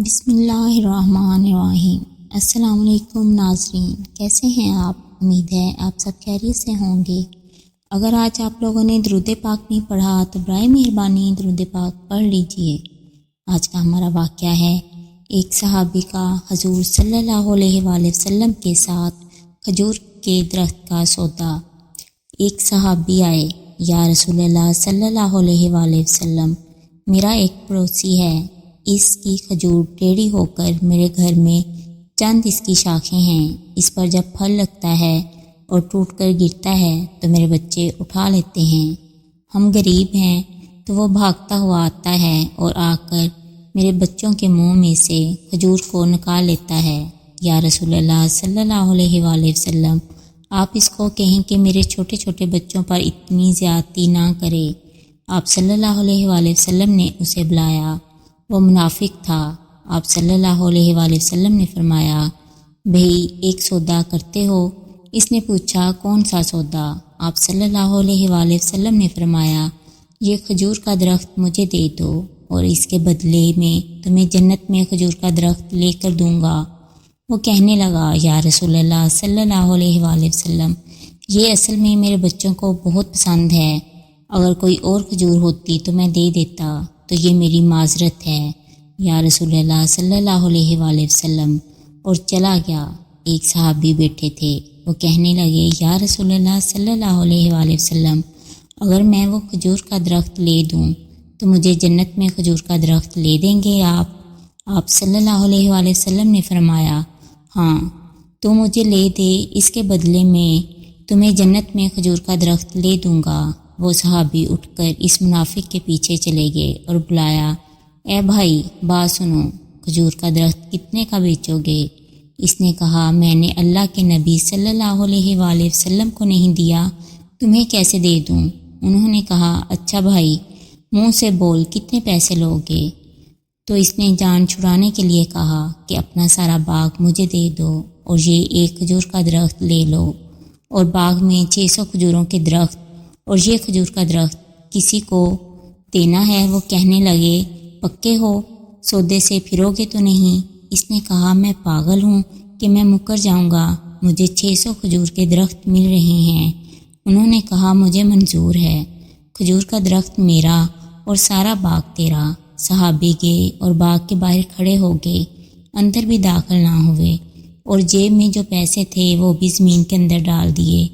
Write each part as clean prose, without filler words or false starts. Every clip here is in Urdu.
بسم اللہ الرحمن الرحیم۔ السلام علیکم ناظرین، کیسے ہیں آپ؟ امید ہے آپ سب خیریت سے ہوں گے۔ اگر آج آپ لوگوں نے درود پاک نہیں پڑھا تو برائے مہربانی درود پاک پڑھ لیجئے۔ آج کا ہمارا واقعہ ہے ایک صحابی کا حضور صلی اللہ علیہ وآلہ وسلم کے ساتھ کھجور کے درخت کا سودا۔ ایک صحابی آئے، یا رسول اللہ صلی اللہ علیہ وآلہ وسلم، میرا ایک پڑوسی ہے، اس کی کھجور ٹیڑھی ہو کر میرے گھر میں چند اس کی شاخیں ہیں، اس پر جب پھل لگتا ہے اور ٹوٹ کر گرتا ہے تو میرے بچے اٹھا لیتے ہیں۔ ہم غریب ہیں تو وہ بھاگتا ہوا آتا ہے اور آ کر میرے بچوں کے منہ میں سے کھجور کو نکال لیتا ہے۔ یا رسول اللہ صلی اللہ علیہ وآلہ وسلم، آپ اس کو کہیں کہ میرے چھوٹے چھوٹے بچوں پر اتنی زیادتی نہ کرے۔ آپ صلی اللہ علیہ وآلہ وسلم نے اسے بلایا، وہ منافق تھا۔ آپ صلی اللہ علیہ وآلہ وسلم نے فرمایا، بھئی ایک سودا کرتے ہو؟ اس نے پوچھا، کون سا سودا؟ آپ صلی اللہ علیہ وآلہ وسلم نے فرمایا، یہ کھجور کا درخت مجھے دے دو اور اس کے بدلے میں تمہیں جنت میں کھجور کا درخت لے کر دوں گا۔ وہ کہنے لگا، یا رسول اللہ صلی اللہ علیہ وآلہ وسلم، یہ اصل میں میرے بچوں کو بہت پسند ہے، اگر کوئی اور کھجور ہوتی تو میں دے دیتا، تو یہ میری معذرت ہے۔ یا رسول اللہ صلی اللہ علیہ وآلہ وسلم، اور چلا گیا۔ ایک صحابی بیٹھے تھے، وہ کہنے لگے، یا رسول اللہ صلی اللہ علیہ وآلہ وسلم، اگر میں وہ کھجور کا درخت لے دوں تو مجھے جنت میں کھجور کا درخت لے دیں گے آپ صلی اللہ علیہ وآلہ وسلم نے فرمایا، ہاں، تو مجھے لے دے، اس کے بدلے میں تمہیں جنت میں کھجور کا درخت لے دوں گا۔ وہ صحابی اٹھ کر اس منافق کے پیچھے چلے گئے اور بلایا، اے بھائی بات سنو، کھجور کا درخت کتنے کا بیچو گے؟ اس نے کہا، میں نے اللہ کے نبی صلی اللہ علیہ وآلہ وسلم کو نہیں دیا، تمہیں کیسے دے دوں؟ انہوں نے کہا، اچھا بھائی منہ سے بول، کتنے پیسے لوگے؟ تو اس نے جان چھڑانے کے لیے کہا کہ اپنا سارا باغ مجھے دے دو اور یہ ایک کھجور کا درخت لے لو، اور باغ میں 600 کھجوروں کے درخت اور یہ کھجور کا درخت کسی کو دینا ہے۔ وہ کہنے لگے، پکے ہو، سودے سے پھرو گے تو نہیں؟ اس نے کہا، میں پاگل ہوں کہ میں مکر جاؤں گا، مجھے 600 کھجور کے درخت مل رہے ہیں۔ انہوں نے کہا، مجھے منظور ہے، کھجور کا درخت میرا اور سارا باغ تیرا۔ صحابی گئے اور باغ کے باہر کھڑے ہو گئے، اندر بھی داخل نہ ہوئے، اور جیب میں جو پیسے تھے وہ بھی زمین کے اندر ڈال دیے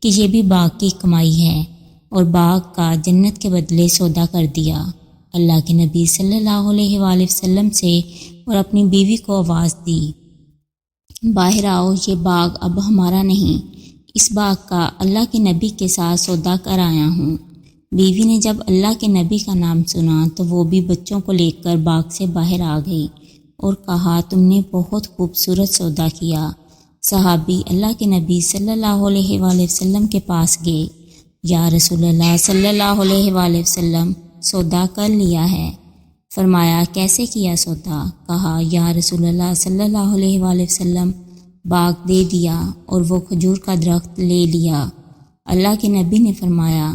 کہ یہ بھی باغ کی کمائی ہے، اور باغ کا جنت کے بدلے سودا کر دیا۔ اللہ کے نبی صلی اللہ علیہ وآلہ وسلم سے اور اپنی بیوی کو آواز دی، باہر آؤ، یہ باغ اب ہمارا نہیں، اس باغ کا اللہ کے نبی کے ساتھ سودا کر آیا ہوں۔ بیوی نے جب اللہ کے نبی کا نام سنا تو وہ بھی بچوں کو لے کر باغ سے باہر آ گئی اور کہا، تم نے بہت خوبصورت سودا کیا۔ صحابی اللہ کے نبی صلی اللہ علیہ وآلہ وسلم کے پاس گئے، یا رسول اللہ صلی اللہ علیہ وآلہ وسلم، سودا کر لیا ہے۔ فرمایا، کیسے کیا سودا؟ کہا، یا رسول اللہ صلی اللہ علیہ وآلہ وسلم، باغ دے دیا اور وہ کھجور کا درخت لے لیا۔ اللہ کے نبی نے فرمایا،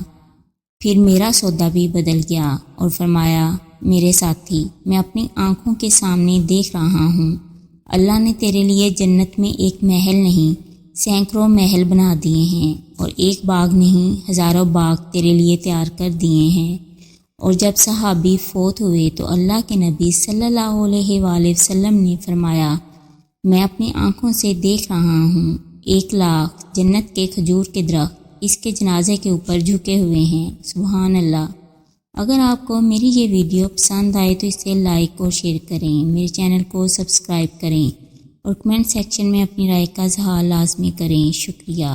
پھر میرا سودا بھی بدل گیا، اور فرمایا، میرے ساتھی، میں اپنی آنکھوں کے سامنے دیکھ رہا ہوں، اللہ نے تیرے لیے جنت میں ایک محل نہیں، سینکڑوں محل بنا دیے ہیں، اور ایک باغ نہیں، ہزاروں باغ تیرے لیے تیار کر دیے ہیں۔ اور جب صحابی فوت ہوئے تو اللہ کے نبی صلی اللہ علیہ وآلہ وسلم نے فرمایا، میں اپنی آنکھوں سے دیکھ رہا ہوں، 1,00,000 جنت کے کھجور کے درخت اس کے جنازے کے اوپر جھکے ہوئے ہیں۔ سبحان اللہ۔ اگر آپ کو میری یہ ویڈیو پسند آئے تو اسے لائک اور شیئر کریں، میرے چینل کو سبسکرائب کریں، اور کمنٹ سیکشن میں اپنی رائے کا اظہار لازمی کریں۔ شکریہ۔